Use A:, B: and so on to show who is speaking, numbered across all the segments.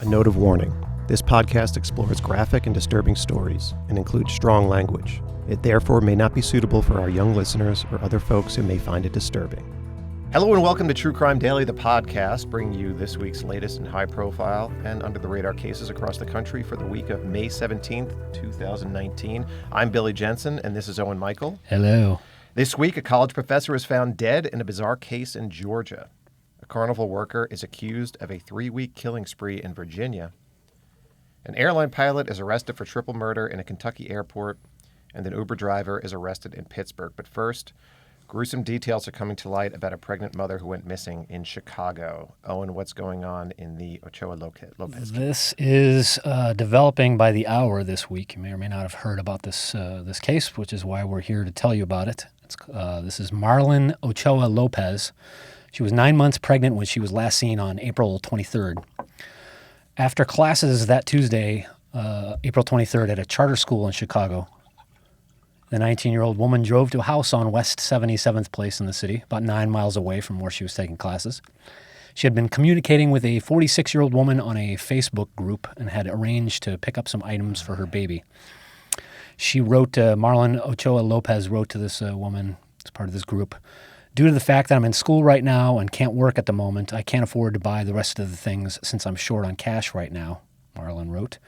A: A note of warning. This podcast explores graphic and disturbing stories and includes strong language. It therefore may not be suitable for our young listeners or other folks who may find it disturbing. Hello and welcome to True Crime Daily, the podcast, bringing you this week's latest and high-profile and under-the-radar cases across the country for the week of May 17th, 2019. I'm Billy Jensen, and this is Owen Michael.
B: Hello.
A: This week, a college professor was found dead in a bizarre case in Georgia. A Carnival worker is accused of a 3-week killing spree in Virginia. An airline pilot is arrested for triple murder in a Kentucky airport, and an Uber driver is arrested in Pittsburgh. But first, gruesome details are coming to light about a pregnant mother who went missing in Chicago. Owen, what's going on in the Ochoa-Lopez case?
B: This is developing by the hour this week. You may or may not have heard about this case, which is why we're here to tell you about it. This is Marlen Ochoa-Lopez. She was 9 months pregnant when she was last seen on April 23rd. After classes that Tuesday, April 23rd, at a charter school in Chicago, the 19-year-old woman drove to a house on West 77th Place in the city, about 9 miles away from where she was taking classes. She had been communicating with a 46-year-old woman on a Facebook group and had arranged to pick up some items for her baby. She wrote, Marlen Ochoa-Lopez wrote to this woman as part of this group, "Due to the fact that I'm in school right now and can't work at the moment, I can't afford to buy the rest of the things since I'm short on cash right now," Marlen wrote.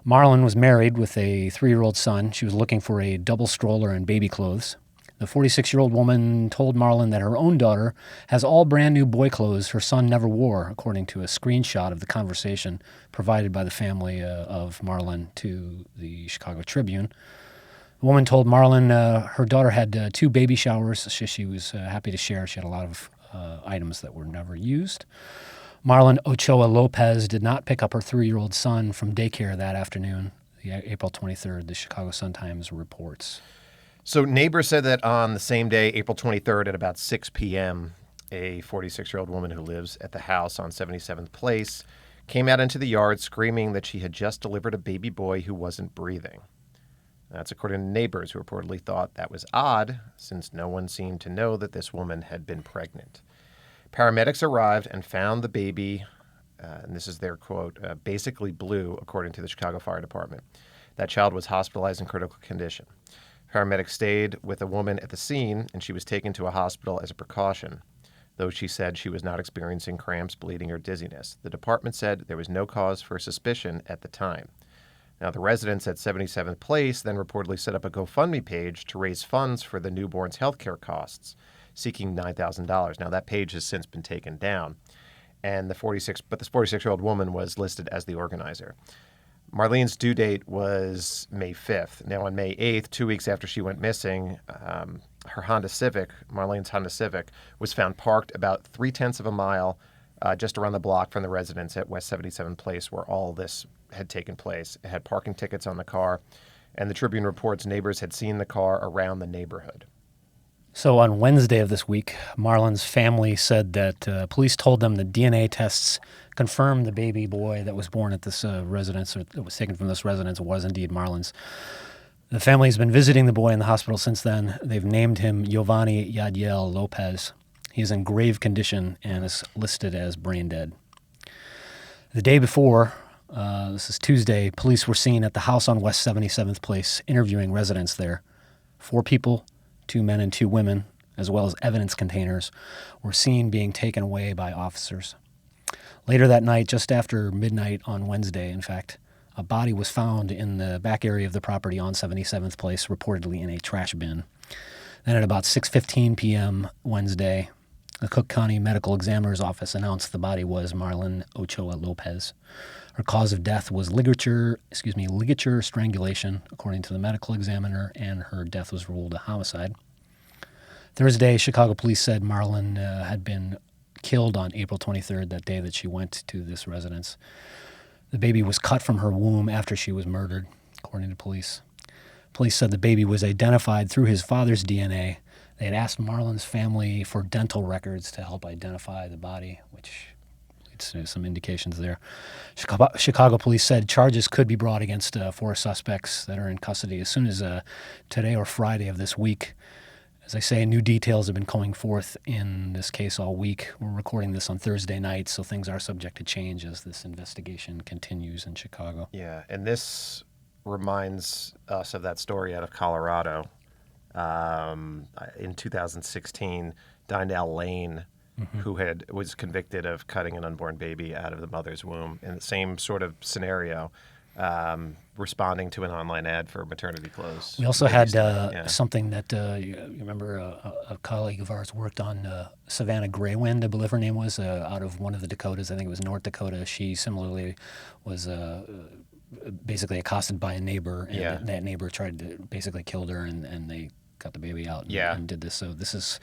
B: Marlen was married with a 3-year-old son. She was looking for a double stroller and baby clothes. The 46-year-old woman told Marlen that her own daughter has all brand new boy clothes her son never wore, according to a screenshot of the conversation provided by the family of Marlen to the Chicago Tribune. The woman told Marlen her daughter had 2 baby showers. She was happy to share. She had a lot of items that were never used. Marlen Ochoa-Lopez did not pick up her 3-year-old son from daycare that afternoon, April 23rd, the Chicago Sun-Times reports.
A: So neighbors said that on the same day, April 23rd, at about 6 p.m., a 46-year-old woman who lives at the house on 77th Place came out into the yard screaming that she had just delivered a baby boy who wasn't breathing. That's according to neighbors who reportedly thought that was odd, since no one seemed to know that this woman had been pregnant. Paramedics arrived and found the baby, and this is their quote, basically blue, according to the Chicago Fire Department. That child was hospitalized in critical condition. Paramedics stayed with a woman at the scene, and she was taken to a hospital as a precaution, though she said she was not experiencing cramps, bleeding, or dizziness. The department said there was no cause for suspicion at the time. Now, the residents at 77th Place then reportedly set up a GoFundMe page to raise funds for the newborn's health care costs, seeking $9,000. Now, that page has since been taken down, and this 46-year-old woman was listed as the organizer. Marlene's due date was May 5th. Now, on May 8th, 2 weeks after she went missing, her Honda Civic, Marlene's Honda Civic, was found parked about 0.3 of a mile just around the block from the residence at West 77th Place, where all this had taken place. It had parking tickets on the car, and the Tribune reports neighbors had seen the car around the neighborhood.
B: So on Wednesday of this week, Marlen's family said that police told them the DNA tests confirmed the baby boy that was born at this residence, or that was taken from this residence, was indeed Marlen's. The family's been visiting the boy in the hospital since then. They've named him Giovanni Yadiel Lopez. He is in grave condition and is listed as brain dead. The day before, this is Tuesday, police were seen at the house on West 77th Place interviewing residents there. 4 people, 2 men and 2 women, as well as evidence containers, were seen being taken away by officers. Later that night, just after midnight on Wednesday, in fact, a body was found in the back area of the property on 77th Place, reportedly in a trash bin. Then at about 6:15 p.m. Wednesday, the Cook County Medical Examiner's Office announced the body was Marlen Ochoa-Lopez. Her cause of death was ligature strangulation, according to the medical examiner, and her death was ruled a homicide. Thursday, Chicago police said Marlen had been killed on April 23rd, that day that she went to this residence. The baby was cut from her womb after she was murdered, according to police. Police said the baby was identified through his father's DNA. They had asked Marlen's family for dental records to help identify the body, which leads to some indications there. Chicago police said charges could be brought against 4 suspects that are in custody as soon as today or Friday of this week. As I say, new details have been coming forth in this case all week. We're recording this on Thursday night, so things are subject to change as this investigation continues in Chicago.
A: Yeah, and this reminds us of that story out of Colorado. In 2016, Dynell Lane, who was convicted of cutting an unborn baby out of the mother's womb in the same sort of scenario, responding to an online ad for maternity clothes.
B: We also had something that you remember a colleague of ours worked on, Savannah Graywind, I believe her name was, out of one of the Dakotas. I think it was North Dakota. She similarly was basically accosted by a neighbor, and that neighbor tried to basically kill her, and they got the baby out and did this. So this is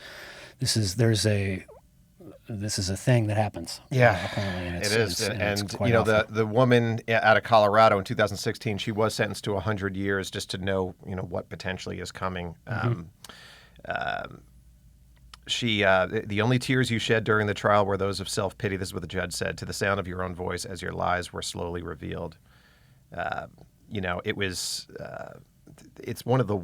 B: a thing that happens.
A: Yeah,
B: apparently, and
A: it is. And
B: quite
A: you know,
B: awful.
A: the woman out of Colorado in 2016, she was sentenced to 100 years just to know, what potentially is coming. The only tears you shed during the trial were those of self-pity. This is what the judge said. To the sound of your own voice as your lies were slowly revealed. It was. It's one of the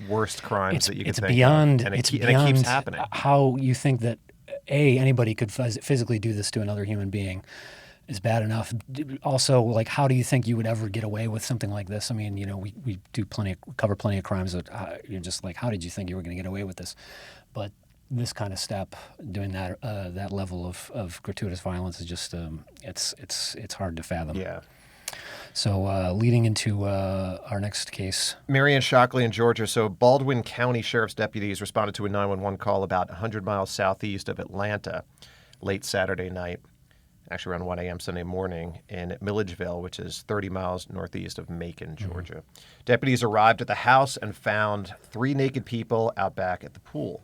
A: worst crimes that you can think
B: beyond,
A: of. And
B: it's
A: it
B: beyond
A: keeps happening.
B: How you think that anybody could physically do this to another human being is bad enough. Also, like, how do you think you would ever get away with something like this? I mean, we cover plenty of crimes that you're just like, how did you think you were going to get away with this? But this kind of step, doing that level of gratuitous violence is just it's hard to fathom.
A: Yeah.
B: So leading into our next case.
A: Maryann, Shockley in Georgia. So Baldwin County Sheriff's deputies responded to a 911 call about 100 miles southeast of Atlanta late Saturday night, actually around 1 a.m. Sunday morning in Milledgeville, which is 30 miles northeast of Macon, Georgia. Deputies arrived at the house and found 3 naked people out back at the pool.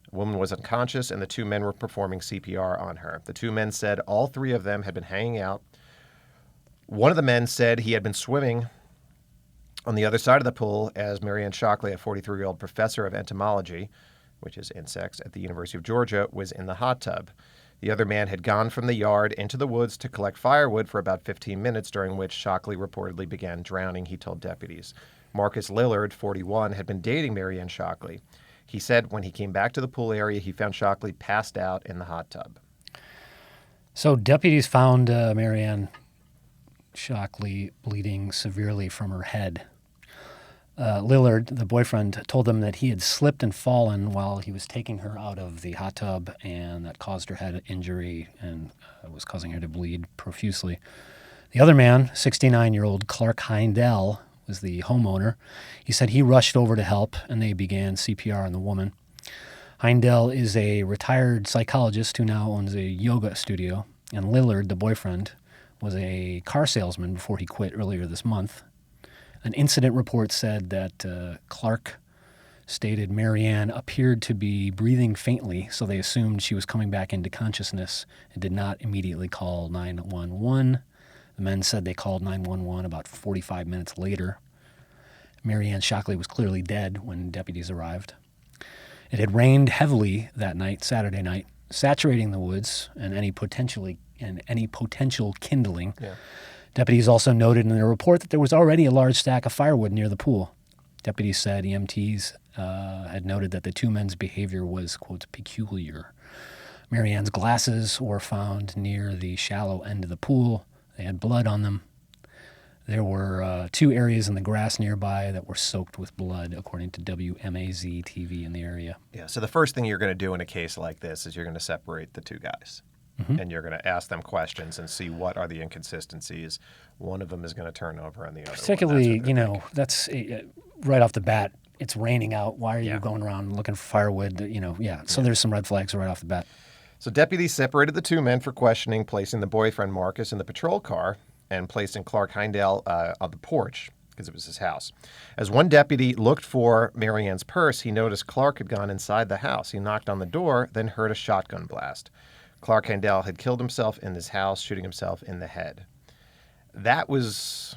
A: The woman was unconscious, and the 2 men were performing CPR on her. The 2 men said all 3 of them had been hanging out. One of the men said he had been swimming on the other side of the pool as Maryann Shockley, a 43-year-old professor of entomology, which is insects, at the University of Georgia, was in the hot tub. The other man had gone from the yard into the woods to collect firewood for about 15 minutes, during which Shockley reportedly began drowning, he told deputies. Marcus Lillard, 41, had been dating Maryann Shockley. He said when he came back to the pool area, he found Shockley passed out in the hot tub.
B: So deputies found Maryann Shockley bleeding severely from her head. Lillard, the boyfriend, told them that he had slipped and fallen while he was taking her out of the hot tub, and that caused her head injury and was causing her to bleed profusely. The other man, 69-year-old Clark Heindel, was the homeowner. He said he rushed over to help, and they began CPR on the woman. Heindel is a retired psychologist who now owns a yoga studio, and Lillard, the boyfriend, was a car salesman before he quit earlier this month. An incident report said that Clark stated Maryann appeared to be breathing faintly, so they assumed she was coming back into consciousness and did not immediately call 911. The men said they called 911 about 45 minutes later. Maryann Shockley was clearly dead when deputies arrived. It had rained heavily that night, Saturday night, saturating the woods and any potential kindling. Yeah. Deputies also noted in their report that there was already a large stack of firewood near the pool. Deputies said EMTs had noted that the 2 men's behavior was, quote, peculiar. Maryann's glasses were found near the shallow end of the pool. They had blood on them. There were 2 areas in the grass nearby that were soaked with blood, according to WMAZ TV in the area.
A: Yeah, so the first thing you're going to do in a case like this is you're going to separate the 2 guys. And you're going to ask them questions and see what are the inconsistencies. One of them is going to turn over on the other.
B: Particularly, that's right off the bat. It's raining out. Why are you going around looking for firewood? So there's some red flags right off the bat.
A: So deputies separated the 2 men for questioning, placing the boyfriend Marcus in the patrol car and placing Clark Heindel on the porch because it was his house. As one deputy looked for Maryann's purse, he noticed Clark had gone inside the house. He knocked on the door, then heard a shotgun blast. Clark Heindel had killed himself in his house, shooting himself in the head. That was...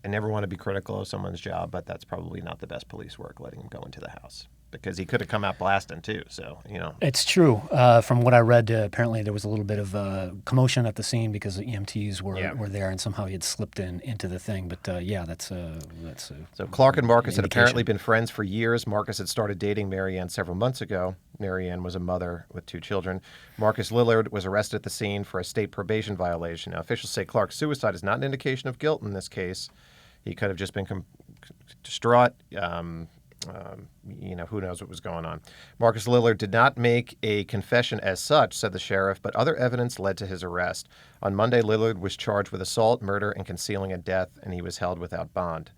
A: I never want to be critical of someone's job, but that's probably not the best police work, letting him go into the house. because he could have come out blasting too. So,
B: It's true. From what I read, apparently there was a little bit of commotion at the scene because the EMTs were there, and somehow he had slipped into the thing. But that's
A: So Clark and Marcus had apparently been friends for years. Marcus had started dating Maryann several months ago. Maryann was a mother with 2 children. Marcus Lillard was arrested at the scene for a state probation violation. Now, officials say Clark's suicide is not an indication of guilt in this case. He could have just been distraught. Who knows what was going on. Marcus Lillard did not make a confession as such, said the sheriff, but other evidence led to his arrest. On Monday, Lillard was charged with assault, murder, and concealing a death, and he was held without bond.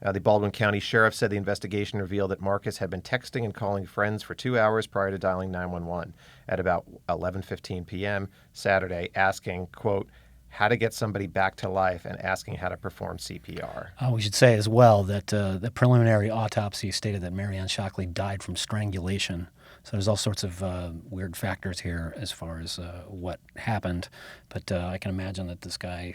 A: The Baldwin County Sheriff said the investigation revealed that Marcus had been texting and calling friends for 2 hours prior to dialing 911 at about 11:15 p.m. Saturday, asking, quote, how to get somebody back to life and asking how to perform CPR.
B: We should say as well that the preliminary autopsy stated that Maryann Shockley died from strangulation. So there's all sorts of weird factors here as far as what happened. But I can imagine that this guy,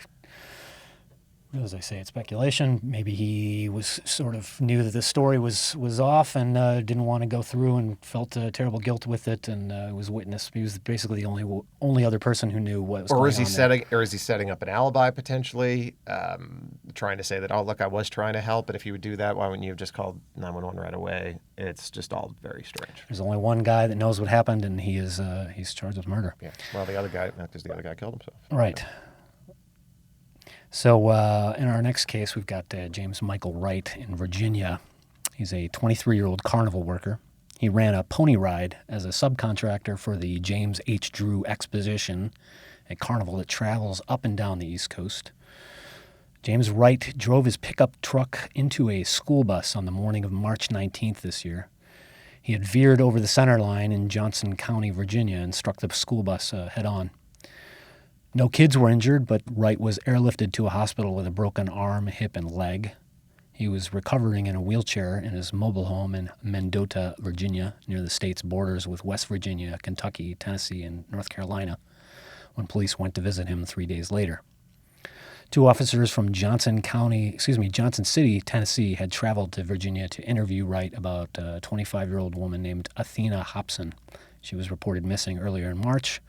B: as I say, it's speculation. Maybe he was sort of knew that this story was off and didn't want to go through and felt terrible guilt with it, and was witness. He was basically the only other person who knew what was going on.
A: Or is he setting up an alibi potentially, trying to say that, oh look, I was trying to help, but if you would do that, why wouldn't you have just called 911 right away? It's just all very strange.
B: There's only one guy that knows what happened, and he's charged with murder.
A: Yeah. Well, the other guy, because the other guy killed himself.
B: Right. So in our next case, we've got James Michael Wright in Virginia. He's a 23-year-old Carnival worker. He ran a pony ride as a subcontractor for the James H. Drew Exposition, a carnival that travels up and down the East Coast. James Wright drove his pickup truck into a school bus on the morning of March 19th this year. He had veered over the center line in Johnson County, Virginia, and struck the school bus head-on. No kids were injured, but Wright was airlifted to a hospital with a broken arm, hip, and leg. He was recovering in a wheelchair in his mobile home in Mendota, Virginia, near the state's borders with West Virginia, Kentucky, Tennessee, and North Carolina, when police went to visit him 3 days later. 2 officers from Johnson City, Tennessee, had traveled to Virginia to interview Wright about a 25-year-old woman named Athena Hobson. She was reported missing earlier in March.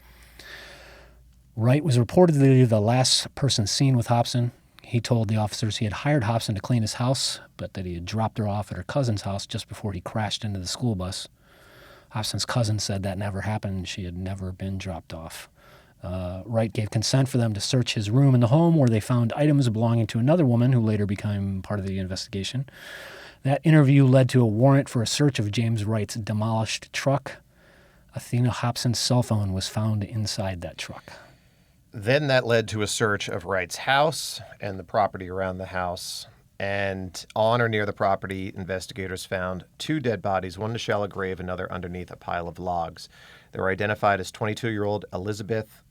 B: Wright was reportedly the last person seen with Hobson. He told the officers he had hired Hobson to clean his house, but that he had dropped her off at her cousin's house just before he crashed into the school bus. Hobson's cousin said that never happened. She had never been dropped off. Wright gave consent for them to search his room in the home, where they found items belonging to another woman who later became part of the investigation. That interview led to a warrant for a search of James Wright's demolished truck. Athena Hobson's cell phone was found inside that truck.
A: Then that led to a search of Wright's house and the property around the house. And on or near the property, investigators found 2 dead bodies, one in a shallow grave, another underneath a pile of logs. They were identified as 22-year-old Elizabeth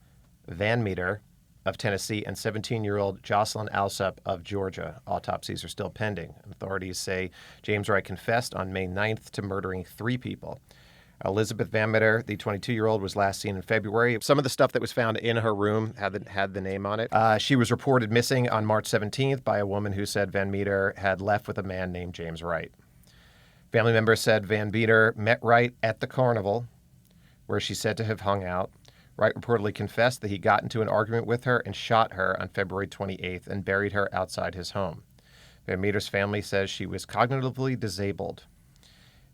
A: Van Meter of Tennessee and 17-year-old Jocelyn Alsop of Georgia. Autopsies are still pending. Authorities say James Wright confessed on May 9th to murdering 3 people. Elizabeth Van Meter, the 22-year-old, was last seen in February. Some of the stuff that was found in her room had the name on it. She was reported missing on March 17th by a woman who said Van Meter had left with a man named James Wright. Family members said Van Meter met Wright at the Carnival, where she's said to have hung out. Wright reportedly confessed that he got into an argument with her and shot her on February 28th and buried her outside his home. Van Meter's family says she was cognitively disabled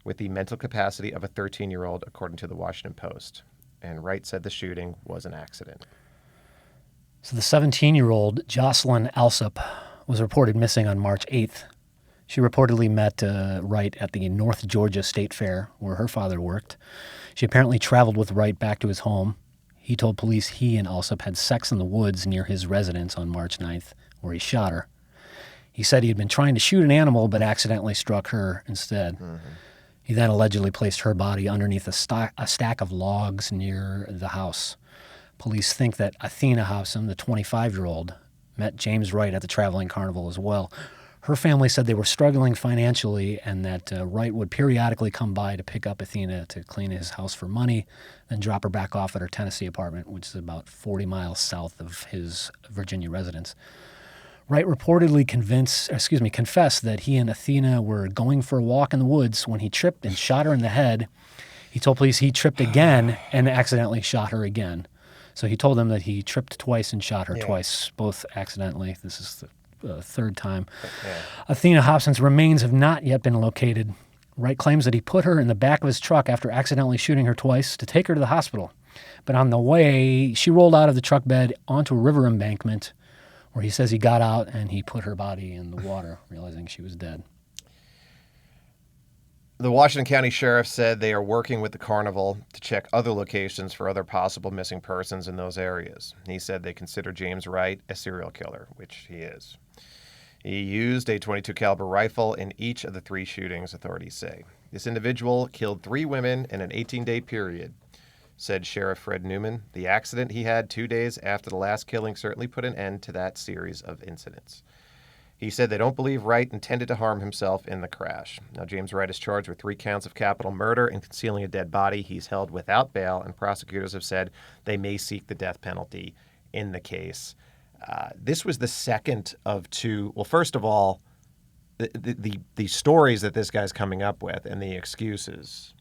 A: with the mental capacity of a 13-year-old, according to the Washington Post. And Wright said the shooting was an accident.
B: So the 17-year-old Jocelyn Alsop was reported missing on March 8th. She reportedly met Wright at the North Georgia State Fair, where her father worked. She apparently traveled with Wright back to his home. He told police he and Alsop had sex in the woods near his residence on March 9th, where he shot her. He said he had been trying to shoot an animal, but accidentally struck her instead. Mm-hmm. He then allegedly placed her body underneath a stack of logs near the house. Police think that Athena Hobson, the 25-year-old, met James Wright at the traveling carnival as well. Her family said they were struggling financially and that Wright would periodically come by to pick up Athena to clean his house for money, then drop her back off at her Tennessee apartment, which is about 40 miles south of his Virginia residence. Wright reportedly confessed that he and Athena were going for a walk in the woods when he tripped and shot her in the head. He told police he tripped again and accidentally shot her again. So he told them that he tripped twice and shot her twice, both accidentally. This is the third time. Okay. Athena Hobson's remains have not yet been located. Wright claims that he put her in the back of his truck after accidentally shooting her twice to take her to the hospital. But on the way, she rolled out of the truck bed onto a river embankment where he says he got out and he put her body in the water, realizing she was dead.
A: The Washington County Sheriff said they are working with the Carnival to check other locations for other possible missing persons in those areas. He said they consider James Wright a serial killer, which he is. He used a .22 caliber rifle in each of the 3 shootings, authorities say. This individual killed 3 women in an 18-day period, said Sheriff Fred Newman. The accident he had 2 days after the last killing certainly put an end to that series of incidents. He said they don't believe Wright intended to harm himself in the crash. Now, James Wright is charged with 3 counts of capital murder and concealing a dead body. He's held without bail, and prosecutors have said they may seek the death penalty in the case. This was the second of 2. Well, first of all, the stories that this guy's coming up with and the excuses,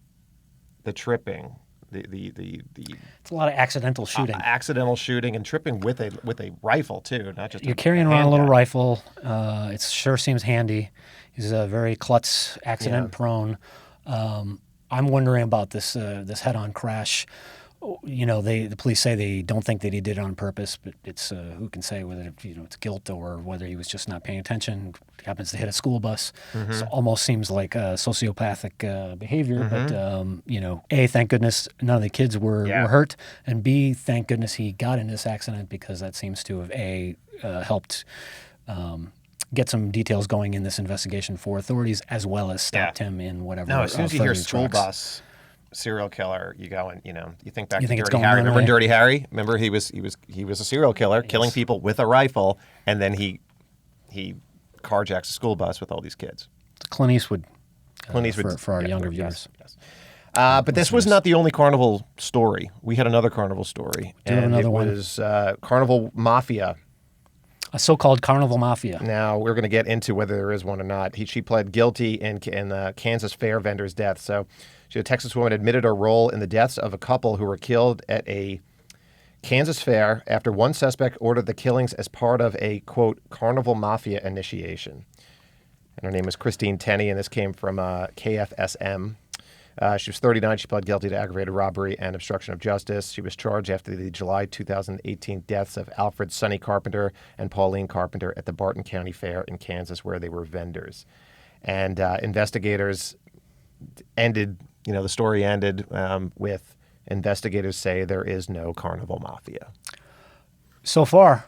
A: the tripping,
B: it's a lot of accidental shooting.
A: Accidental shooting and tripping with a rifle too, not just.
B: You're carrying around a little rifle. It sure seems handy. He's very klutz, accident prone. I'm wondering about this head-on crash. You know, the police say they don't think that he did it on purpose, but it's who can say whether it's guilt or whether he was just not paying attention. He happens to hit a school bus. Mm-hmm. So almost seems like sociopathic behavior. Mm-hmm. But A, thank goodness none of the kids were hurt, and B, thank goodness he got in this accident because that seems to have helped get some details going in this investigation for authorities, as well as stopped him in whatever.
A: No, as soon as you hear school bus serial killer, you go and you think back to
B: think
A: Dirty Harry. Remember Dirty Harry? Remember he was a serial killer, killing people with a rifle, and then he carjacks a school bus with all these kids.
B: Clint Eastwood. For our younger viewers.
A: Yes. But this was not the only Carnival story. We had another Carnival story, and it was Carnival Mafia.
B: A so-called Carnival Mafia.
A: Now, we're going to get into whether there is one or not. She pled guilty in the Kansas Fair vendor's death. So, a Texas woman admitted her role in the deaths of a couple who were killed at a Kansas fair after one suspect ordered the killings as part of a, quote, Carnival Mafia initiation. And her name is Christine Tenney, and this came from KFSM. She was 39. She pled guilty to aggravated robbery and obstruction of justice. She was charged after the July 2018 deaths of Alfred Sonny Carpenter and Pauline Carpenter at the Barton County Fair in Kansas, where they were vendors. And investigators ended, the story ended with investigators say there is no Carnival Mafia.
B: So far.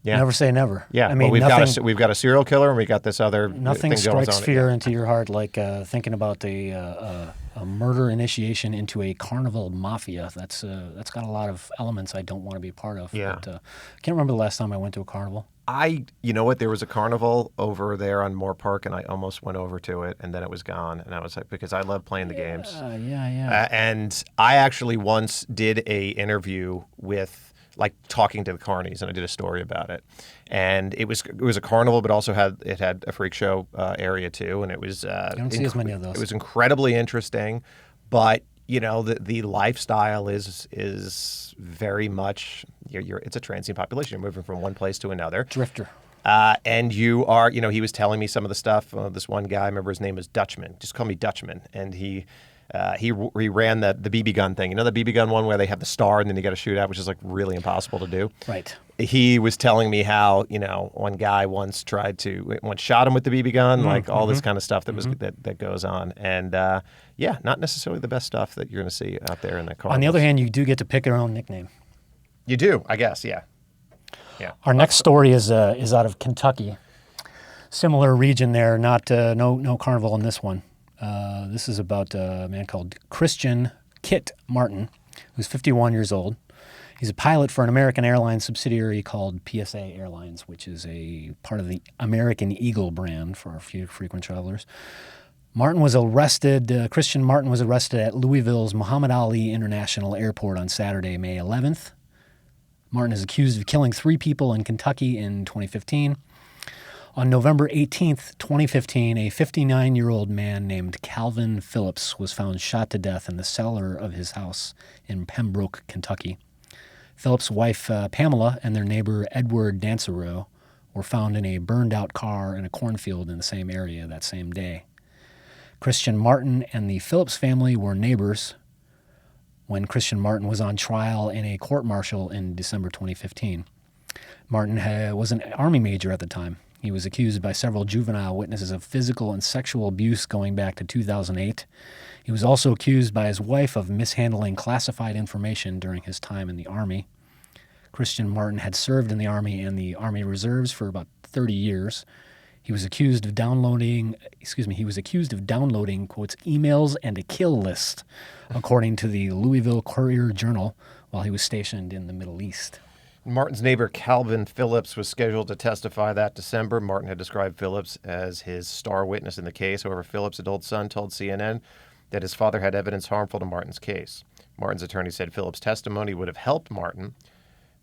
B: Yeah. Never say never.
A: Yeah, I mean, we've got a serial killer, and we got this other
B: nothing
A: thing going on.
B: Strikes fear into your heart like thinking about a murder initiation into a Carnival Mafia. That's got a lot of elements I don't want to be a part of.
A: Yeah.
B: But, I can't remember the last time I went to a carnival.
A: You know what? There was a carnival over there on Moore Park, and I almost went over to it, and then it was gone. And I was like, because I love playing the games.
B: Yeah.
A: And I actually once did a interview with, talking to the carnies, and I did a story about it. And it was a carnival, but also had a freak show area too, and it was.
B: You don't see as many of those.
A: It was incredibly interesting, but the lifestyle is very much it's a transient population. You're moving from one place to another.
B: Drifter.
A: And you are, he was telling me some of the stuff. This one guy, I remember his name was Dutchman. Just call me Dutchman, and he ran the BB gun thing. The BB gun one where they have the star and then you got to shoot out, which is really impossible to do.
B: Right.
A: He was telling me how one guy once shot him with the BB gun, all this kind of stuff that was that goes on, and not necessarily the best stuff that you're going to see out there in the car.
B: On the other hand, you do get to pick your own nickname.
A: You do, I guess. Yeah.
B: Our next story is out of Kentucky, similar region there. Not no carnival in this one. This is about a man called Christian Kit Martin, who's 51 years old. He's a pilot for an American Airlines subsidiary called PSA Airlines, which is a part of the American Eagle brand for a few frequent travelers. Christian Martin was arrested at Louisville's Muhammad Ali International Airport on Saturday, May 11th. Martin is accused of killing 3 people in Kentucky in 2015. On November 18th, 2015, a 59-year-old man named Calvin Phillips was found shot to death in the cellar of his house in Pembroke, Kentucky. Phillips' wife, Pamela, and their neighbor, Edward Dansereau, were found in a burned-out car in a cornfield in the same area that same day. Christian Martin and the Phillips family were neighbors when Christian Martin was on trial in a court-martial in December 2015. Martin was an Army major at the time. He was accused by several juvenile witnesses of physical and sexual abuse going back to 2008. He was also accused by his wife of mishandling classified information during his time in the Army. Christian Martin had served in the Army and the Army Reserves for about 30 years. He was accused of downloading, quotes, emails and a kill list, according to the Louisville Courier-Journal, while he was stationed in the Middle East.
A: Martin's neighbor, Calvin Phillips, was scheduled to testify that December. Martin had described Phillips as his star witness in the case. However, Phillips' adult son told CNN that his father had evidence harmful to Martin's case. Martin's attorney said Phillips' testimony would have helped Martin,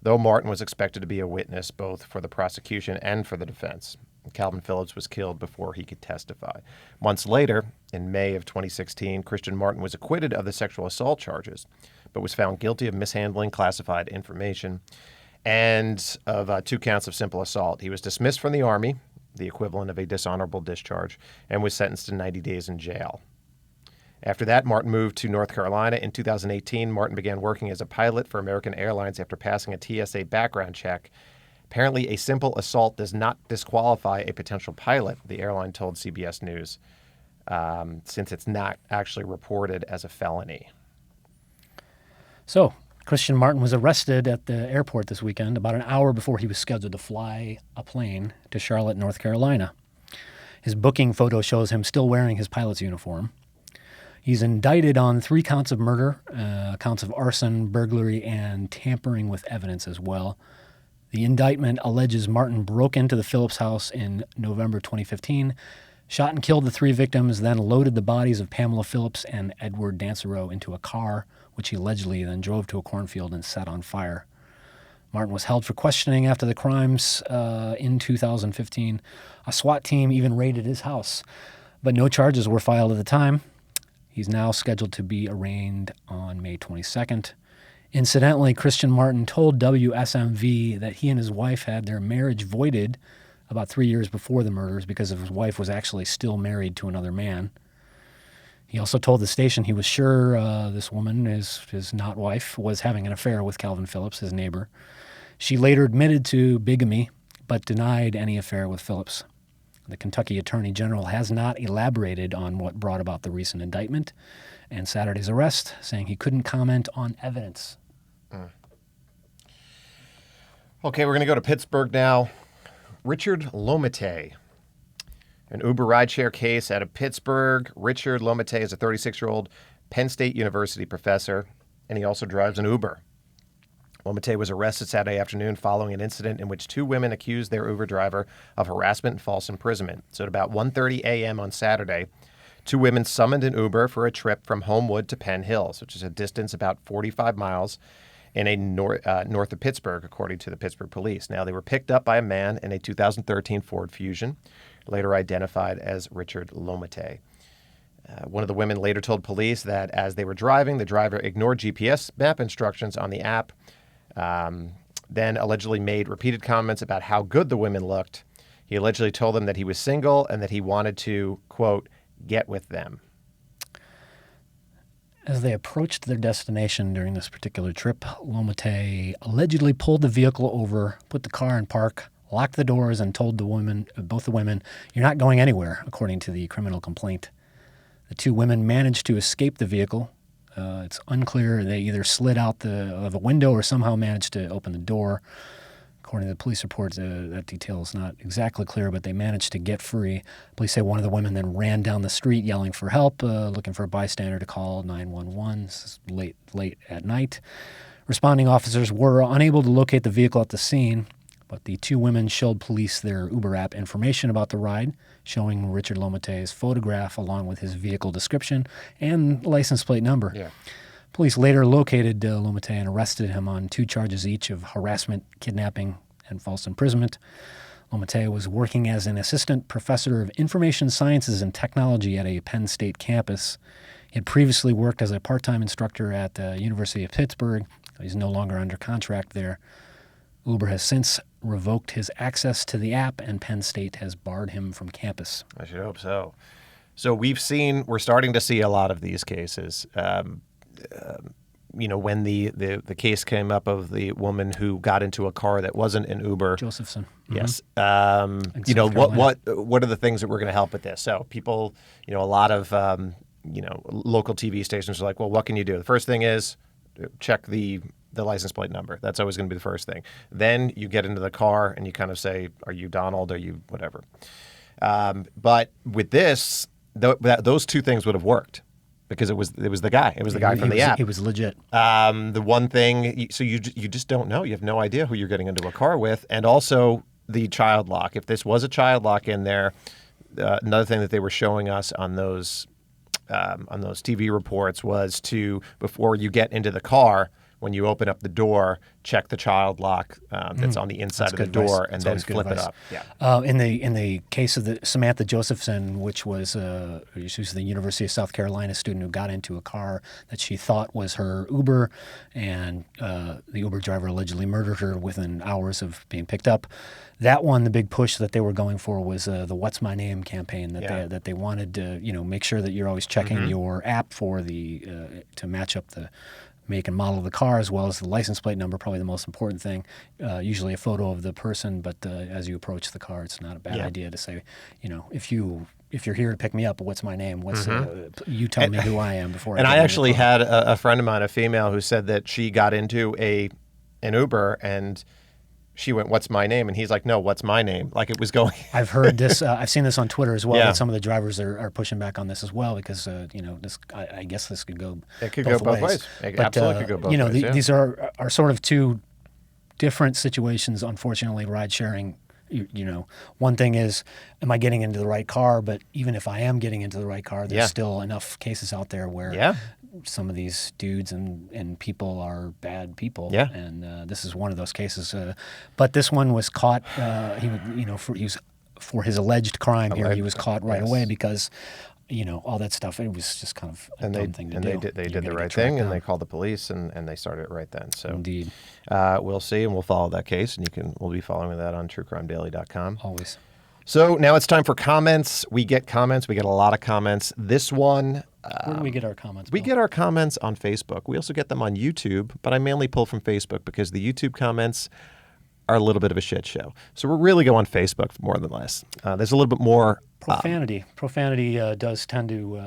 A: though Martin was expected to be a witness both for the prosecution and for the defense. Calvin Phillips was killed before he could testify. Months later, in May of 2016, Christian Martin was acquitted of the sexual assault charges, but was found guilty of mishandling classified information and of 2 counts of simple assault. He was dismissed from the Army, the equivalent of a dishonorable discharge, and was sentenced to 90 days in jail. After that, Martin moved to North Carolina. In 2018, Martin began working as a pilot for American Airlines after passing a TSA background check. Apparently, a simple assault does not disqualify a potential pilot, the airline told CBS News, since it's not actually reported as a felony.
B: So, Christian Martin was arrested at the airport this weekend about an hour before he was scheduled to fly a plane to Charlotte, North Carolina. His booking photo shows him still wearing his pilot's uniform. He's indicted on 3 counts of murder, counts of arson, burglary, and tampering with evidence as well. The indictment alleges Martin broke into the Phillips house in November 2015, shot and killed the 3 victims, then loaded the bodies of Pamela Phillips and Edward Dansereau into a car, which he allegedly then drove to a cornfield and set on fire. Martin was held for questioning after the crimes in 2015. A SWAT team even raided his house, but no charges were filed at the time. He's now scheduled to be arraigned on May 22nd. Incidentally, Christian Martin told WSMV that he and his wife had their marriage voided about 3 years before the murders because his wife was actually still married to another man. He also told the station he was sure this woman, his not wife, was having an affair with Calvin Phillips, his neighbor. She later admitted to bigamy, but denied any affair with Phillips. The Kentucky Attorney General has not elaborated on what brought about the recent indictment and Saturday's arrest, saying he couldn't comment on evidence.
A: Okay, we're going to go to Pittsburgh now. Richard Lomete, an Uber rideshare case out of Pittsburgh. Richard Lomete is a 36-year-old Penn State University professor, and he also drives an Uber. Lomete was arrested Saturday afternoon following an incident in which 2 women accused their Uber driver of harassment and false imprisonment. So at about 1:30 a.m. on Saturday, 2 women summoned an Uber for a trip from Homewood to Penn Hills, which is a distance about 45 miles in a north of Pittsburgh, according to the Pittsburgh police. Now, they were picked up by a man in a 2013 Ford Fusion, later identified as Richard Lomete. One of the women later told police that as they were driving, the driver ignored GPS map instructions on the app, then allegedly made repeated comments about how good the women looked. He allegedly told them that he was single and that he wanted to, quote, get with them.
B: As they approached their destination during this particular trip, Lomete allegedly pulled the vehicle over, put the car in park, locked the doors, and told both the women, "You're not going anywhere," according to the criminal complaint. The 2 women managed to escape the vehicle. It's unclear. They either slid out of a window or somehow managed to open the door. According to the police reports, that detail is not exactly clear, but they managed to get free. Police say one of the women then ran down the street yelling for help, looking for a bystander to call 911. This is late at night. Responding officers were unable to locate the vehicle at the scene, but the 2 women showed police their Uber app information about the ride, showing Richard Lomete's photograph along with his vehicle description and license plate number.
A: Yeah.
B: Police later located Lomete and arrested him on 2 charges each of harassment, kidnapping, and false imprisonment. Omateo was working as an assistant professor of information sciences and technology at a Penn State campus. He had previously worked as a part-time instructor at the University of Pittsburgh. He's no longer under contract there. Uber has since revoked his access to the app, and Penn State has barred him from campus.
A: I should hope so. So we're starting to see a lot of these cases. When the case came up of the woman who got into a car that wasn't an Uber.
B: Josephson.
A: Yes.
B: What
A: What are the things that we're going to help with this? So people, a lot of, local TV stations are like, well, what can you do? The first thing is check the license plate number. That's always going to be the first thing. Then you get into the car and you kind of say, are you Donald? Are you whatever? But with this, those two things would have worked. Because it was the guy. It was the guy from the app.
B: He was legit.
A: The one thing, so you just don't know. You have no idea who you're getting into a car with, and also the child lock. If this was a child lock in there, another thing that they were showing us on those TV reports was to, before you get into the car, when you open up the door, check the child lock that's on the inside of the door, and then flip it up. Yeah.
B: In the case of the Samantha Josephson, which was she was the University of South Carolina student who got into a car that she thought was her Uber, and the Uber driver allegedly murdered her within hours of being picked up. That one, the big push that they were going for was the "What's My Name" campaign that they wanted to make sure that you're always checking your app for the to match up the make and model of the car, as well as the license plate number, probably the most important thing. Usually a photo of the person, but as you approach the car, it's not a bad idea to say, if you're here to pick me up, what's my name? You tell me who I am before.
A: And I actually had a friend of mine, a female, who said that she got into an Uber and she went, "What's my name?" And he's like, "No, what's my name?" Like it was going.
B: I've heard this. I've seen this on Twitter as well. That some of the drivers are pushing back on this as well because this. I guess this could go.
A: It could go both ways. It absolutely could go both ways.
B: These are sort of two different situations. Unfortunately, ride sharing. One thing is, am I getting into the right car? But even if I am getting into the right car, there's still enough cases out there where some of these dudes and people are bad people.
A: Yeah.
B: And this is one of those cases. But this one was caught. For his alleged crime here, he was caught right away because. All that stuff. It was just kind of a dumb thing to do.
A: They did the right thing, and they called the police, and they started it right then. So
B: indeed,
A: we'll see, and we'll follow that case, and we'll be following that on truecrimedaily.com.
B: Always.
A: So now it's time for comments. We get comments. We get a lot of comments. This one.
B: Where do we get our comments?
A: We get our comments on Facebook. We also get them on YouTube, but I mainly pull from Facebook because the YouTube comments are a little bit of a shit show. So we're really going Facebook more than less. There's a little bit more.
B: Profanity. Profanity does tend to,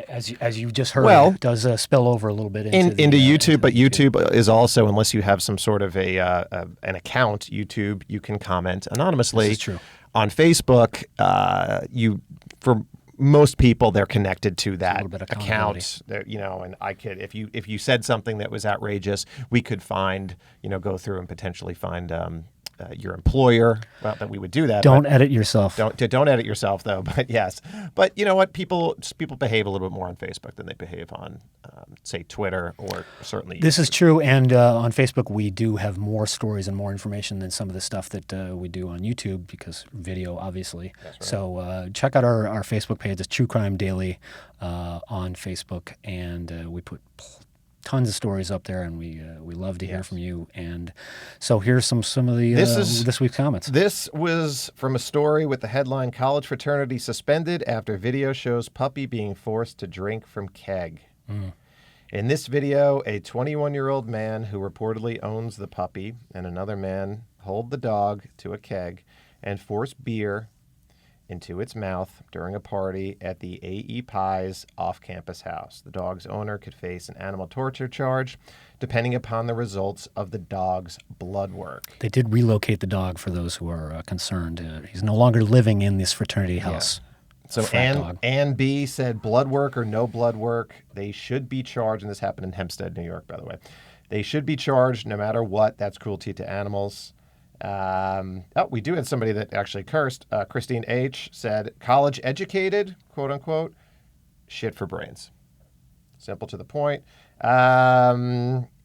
B: as you just heard, does spill over a little bit into
A: YouTube. But YouTube is also, unless you have some sort of an account, YouTube, you can comment anonymously.
B: This is true.
A: On Facebook, for most people, they're connected to that account. And I could, if you said something that was outrageous, we could go through and potentially find. Your employer. Well, that we would do that.
B: Don't edit yourself.
A: Don't edit yourself, though. But yes. But you know what? People behave a little bit more on Facebook than they behave on, say, Twitter or certainly.
B: This is true, and on Facebook we do have more stories and more information than some of the stuff that we do on YouTube because video, obviously.
A: That's right.
B: So check out our Facebook page. It's True Crime Daily on Facebook, and we put tons of stories up there, and we love to hear from you. And so here's some of the this week's comments.
A: This was from a story with the headline, "College Fraternity Suspended After Video Shows Puppy Being Forced to Drink from Keg." In this video, a 21-year-old man who reportedly owns the puppy and another man hold the dog to a keg and force beer into its mouth during a party at the A.E. Pie's off-campus house. The dog's owner could face an animal torture charge depending upon the results of the dog's blood work.
B: They did relocate the dog for those who are concerned. He's no longer living in this fraternity house.
A: So Ann B. said blood work or no blood work, they should be charged, and this happened in Hempstead, New York, by the way. They should be charged no matter what. That's cruelty to animals. We do have somebody that actually cursed. Christine H. said, college educated, quote unquote, shit for brains. Simple to the point.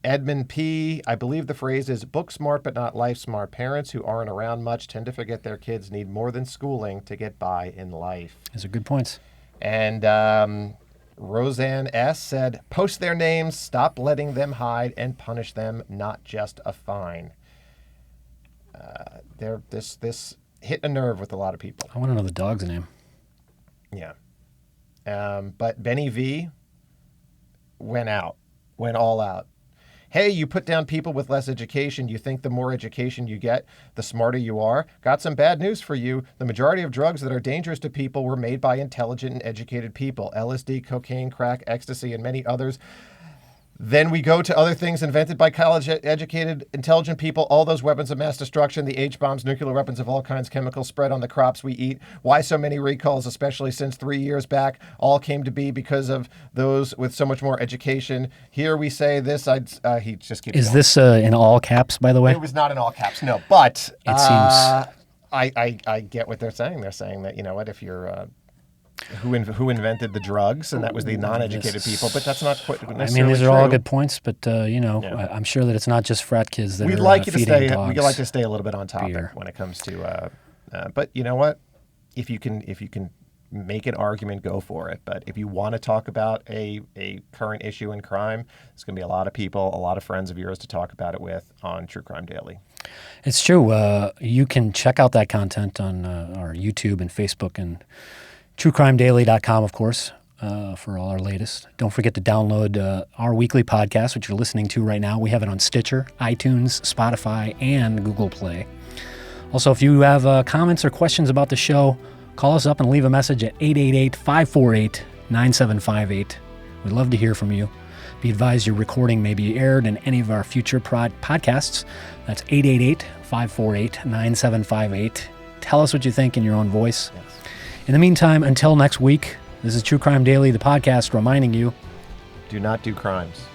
A: Edmund P., I believe the phrase is book smart but not life smart. Parents who aren't around much tend to forget their kids need more than schooling to get by in life.
B: Those are good points.
A: And Roseanne S. said, post their names, stop letting them hide, and punish them, not just a fine. This hit a nerve with a lot of people.
B: I want to know the dog's name.
A: Yeah. But Benny V. went all out. Hey, you put down people with less education. You think the more education you get, the smarter you are? Got some bad news for you. The majority of drugs that are dangerous to people were made by intelligent and educated people. LSD, cocaine, crack, ecstasy, and many others. Then we go to other things invented by college-educated, intelligent people, all those weapons of mass destruction, the H-bombs, nuclear weapons of all kinds, chemicals spread on the crops we eat. Why so many recalls, especially since 3 years back, all came to be because of those with so much more education. Here we say this, he just keeps
B: Is
A: going.
B: this in all caps, by the way?
A: It was not in all caps, no, but
B: It seems...
A: I get what they're saying. They're saying that, you know what, if you're... Who invented the drugs, and that was the non-educated people, but that's not quite necessarily
B: I mean, these are
A: true.
B: all good points, but I'm sure that it's not just frat kids that
A: We'd
B: are
A: like you to
B: feeding
A: stay.
B: dogs.
A: We'd like to stay a little bit on topic
B: beer.
A: when it comes to. But you know what? If you can make an argument, go for it. But if you want to talk about a current issue in crime, there's going to be a lot of people, a lot of friends of yours to talk about it with on True Crime Daily.
B: It's true. You can check out that content on our YouTube and Facebook and truecrimedaily.com, of course, for all our latest. Don't forget to download our weekly podcast, which you're listening to right now. We have it on Stitcher, iTunes, Spotify, and Google Play. Also, if you have comments or questions about the show, call us up and leave a message at 888-548-9758. We'd love to hear from you. Be advised your recording may be aired in any of our future podcasts. That's 888-548-9758. Tell us what you think in your own voice.
A: Yes.
B: In the meantime, until next week, this is True Crime Daily, the podcast reminding you,
A: Do not do crimes.